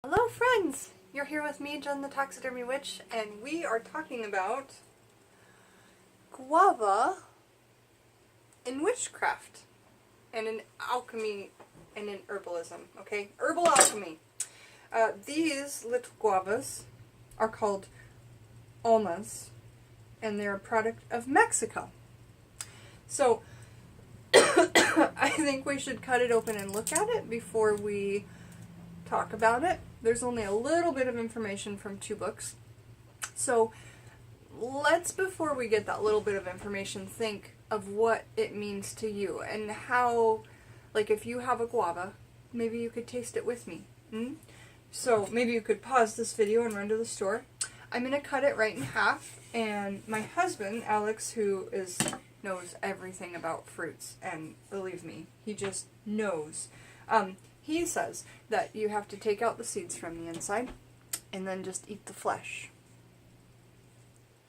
Hello friends! You're here with me, Jen the Taxidermy Witch, and we are talking about Guava in witchcraft and in alchemy and in herbalism, okay? Herbal alchemy. These little guavas are called almas, and they're a product of Mexico. So, I think we should cut it open and look at it before we talk about it. There's only a little bit of information from 2 books. So let's, before we get that little bit of information, think of what it means to you and how, like if you have a guava, maybe you could taste it with me. So maybe you could pause this video and run to the store. I'm going to cut it right in half, and my husband, Alex, who knows everything about fruits, and believe me, he just knows. He says that you have to take out the seeds from the inside and then just eat the flesh.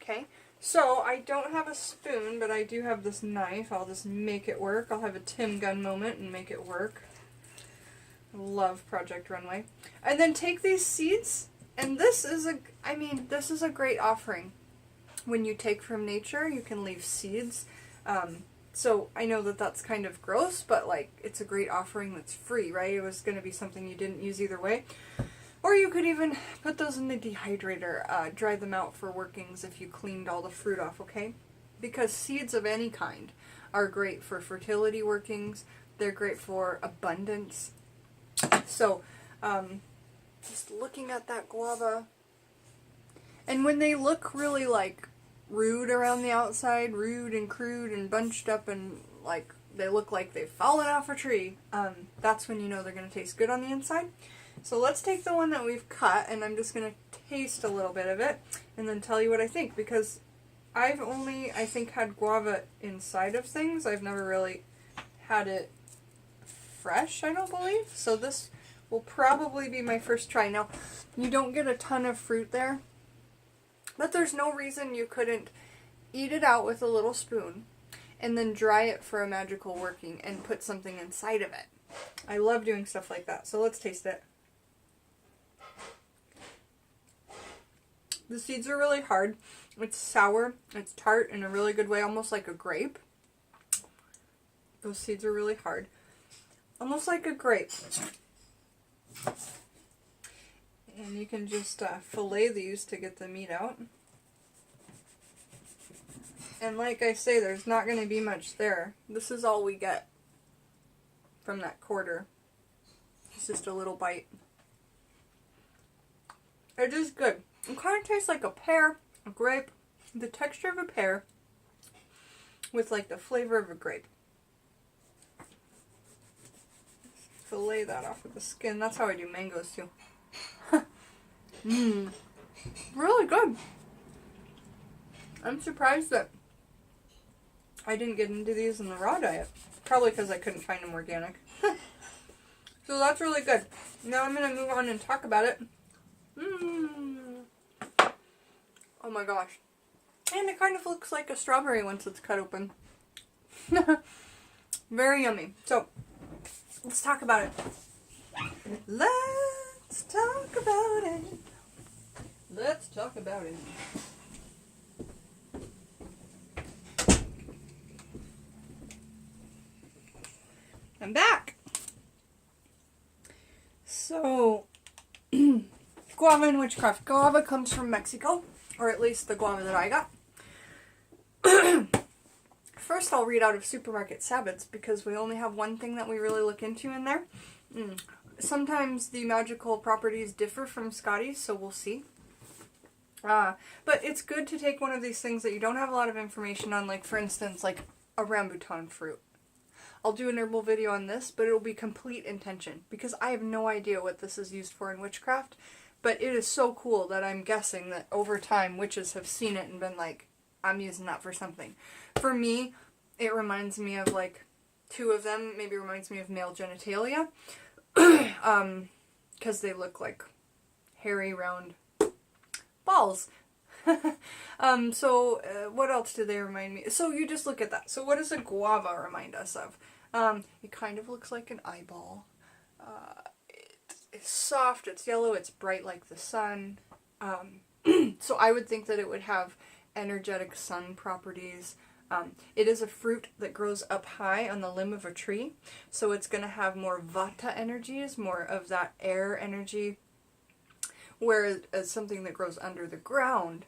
Okay, so I don't have a spoon, but I do have this knife. I'll just make it work. I'll have a Tim Gun moment and make it work. I love Project Runway. And then take these seeds, and this is a great offering. When you take from nature, you can leave seeds. So I know that that's kind of gross, but like it's a great offering that's free, right? It was going to be something you didn't use either way. Or you could even put those in the dehydrator, dry them out for workings if you cleaned all the fruit off, okay? Because seeds of any kind are great for fertility workings. They're great for abundance. So, just looking at that guava, and when they look really like rude around the outside, rude and crude and bunched up and like they look like they've fallen off a tree, that's when you know they're going to taste good on the inside. So let's take the one that we've cut, and I'm just going to taste a little bit of it and then tell you what I think, because I've only, I think, had guava inside of things. I've never really had it fresh, I don't believe. So this will probably be my first try. Now, you don't get a ton of fruit there, but there's no reason you couldn't eat it out with a little spoon and then dry it for a magical working and put something inside of it. I love doing stuff like that. So let's taste it. The seeds are really hard. It's sour. It's tart in a really good way, almost like a grape. Those seeds are really hard. Almost like a grape. And you can just fillet these to get the meat out. And like I say, there's not going to be much there. This is all we get from that quarter. It's just a little bite. It is good. It kind of tastes like a pear, a grape, the texture of a pear with like the flavor of a grape. Fillet that off with the skin. That's how I do mangoes too. Really good. I'm surprised that I didn't get into these in the raw diet. Probably because I couldn't find them organic. So that's really good. Now I'm going to move on and talk about it. Oh my gosh. And it kind of looks like a strawberry once it's cut open. Very yummy. So, let's talk about it. Let's talk about it. Let's talk about it. I'm back. So, guava and witchcraft. Guava comes from Mexico, or at least the guava that I got. First, I'll read out of Supermarket Sabbats, because we only have one thing that we really look into in there. Sometimes the magical properties differ from Scotty's, so we'll see. But it's good to take one of these things that you don't have a lot of information on, like for instance, like a Rambutan Fruit. I'll do an herbal video on this, but it'll be complete intention, because I have no idea what this is used for in witchcraft, but it is so cool that I'm guessing that over time witches have seen it and been like, I'm using that for something. For me, it reminds me of like 2 of them, maybe reminds me of male genitalia, because they look like hairy round balls. What else do they remind me? So you just look at that. So what does a guava remind us of? It kind of looks like an eyeball. It It's soft, it's yellow, it's bright like the sun. So I would think that it would have energetic sun properties. It is a fruit that grows up high on the limb of a tree, so it's going to have more vata energies, more of that air energy, whereas something that grows under the ground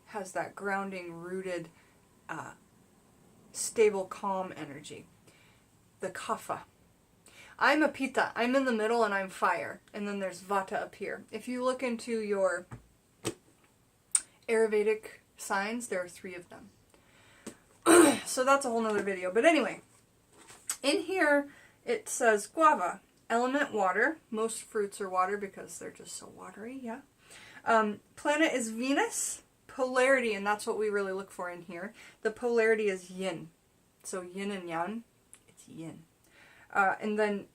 has that grounding, rooted, stable, calm energy. The kapha. I'm a pitta. I'm in the middle and I'm fire. And then there's vata up here. If you look into your Ayurvedic signs, there are 3 of them. So that's a whole nother video. But anyway, in here it says guava, element water. Most fruits are water because they're just so watery, yeah. Planet is Venus. Polarity, and that's what we really look for in here. The polarity is yin. So yin and yang, it's yin. And then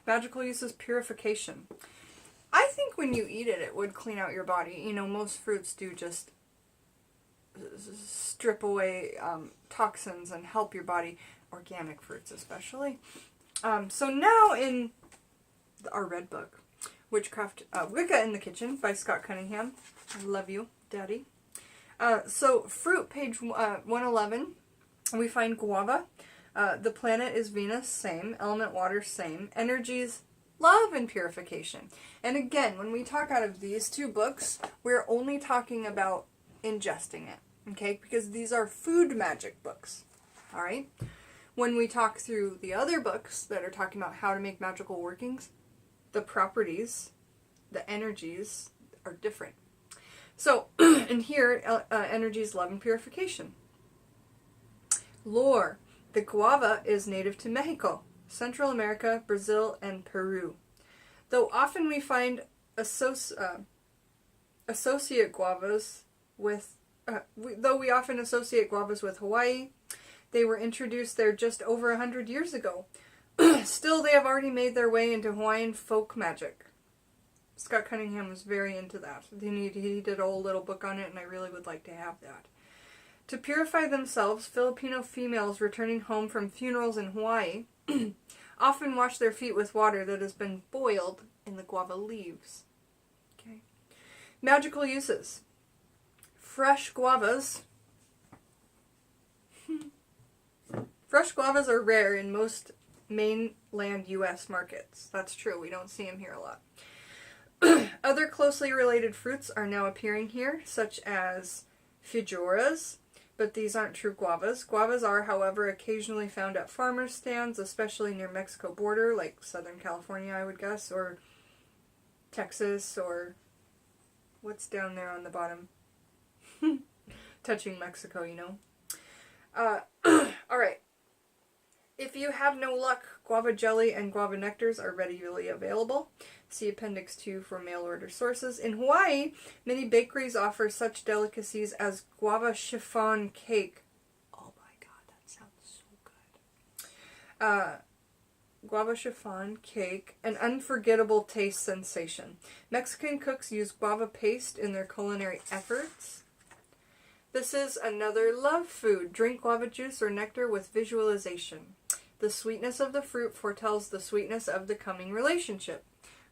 magical use is purification. I think when you eat it, it would clean out your body. You know, most fruits do just strip away toxins and help your body. Organic fruits especially. So now in our red book, Witchcraft, Wicca in the Kitchen by Scott Cunningham. I love you, Daddy. So fruit, page 111, we find guava. The planet is Venus, same. Element water, same. Energies, love and purification. And again, when we talk out of these 2 books, we're only talking about ingesting it, okay? Because these are food magic books, all right? When we talk through the other books that are talking about how to make magical workings, the properties, the energies are different. So, in here, energies, love and purification. Lore. The guava is native to Mexico, Central America, Brazil, and Peru. Though often we find associate guavas with, we often associate guavas with Hawaii, they were introduced there just over 100 years ago. Still, they have already made their way into Hawaiian folk magic. Scott Cunningham was very into that. He did a whole little book on it, and I really would like to have that. To purify themselves, Filipino females returning home from funerals in Hawaii often wash their feet with water that has been boiled in the guava leaves. Okay. Magical uses. Fresh guavas. Fresh guavas are rare in most mainland U.S. markets. That's true. We don't see them here a lot. Other closely related fruits are now appearing here, such as feijoas, but these aren't true guavas. Guavas are, however, occasionally found at farmers' stands, especially near Mexico border, like Southern California, I would guess, or Texas, or what's down there on the bottom? Touching Mexico, you know. Alright. If you have no luck, guava jelly and guava nectars are readily available. See Appendix 2 for mail order sources. In Hawaii, many bakeries offer such delicacies as guava chiffon cake. Oh my god, that sounds so good. Guava chiffon cake, an unforgettable taste sensation. Mexican cooks use guava paste in their culinary efforts. This is another love food. Drink guava juice or nectar with visualization. The sweetness of the fruit foretells the sweetness of the coming relationship.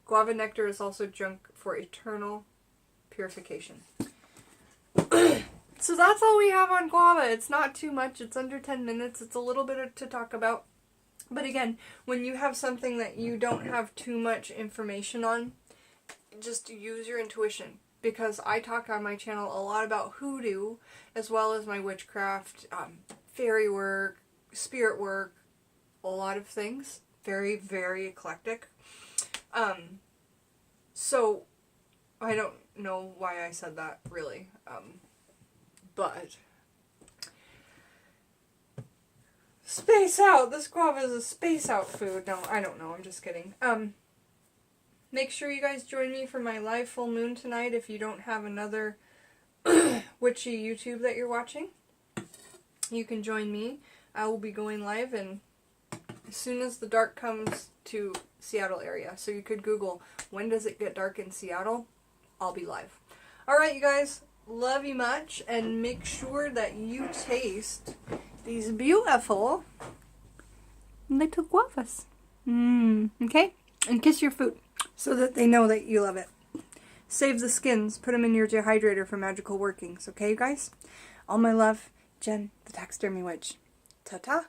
Guava nectar is also drunk for eternal purification. So that's all we have on guava. It's not too much. It's under 10 minutes. It's a little bit to talk about. But again, when you have something that you don't have too much information on, just use your intuition. Because I talk on my channel a lot about hoodoo, as well as my witchcraft, fairy work, spirit work, a lot of things. Very, very eclectic. So, I don't know why I said that, really. But, space out! This guava is a space out food. No, I don't know. I'm just kidding. Make sure you guys join me for my live full moon tonight if you don't have another witchy YouTube that you're watching. You can join me. I will be going live and as soon as the dark comes to Seattle area. So you could Google, when does it get dark in Seattle? I'll be live. Alright, you guys. Love you much. And make sure that you taste these beautiful little guavas. Okay? And kiss your food. so that they know that you love it. Save the skins. Put them in your dehydrator for magical workings. Okay, you guys? All my love, Jen, the Taxidermy Witch. Ta-ta.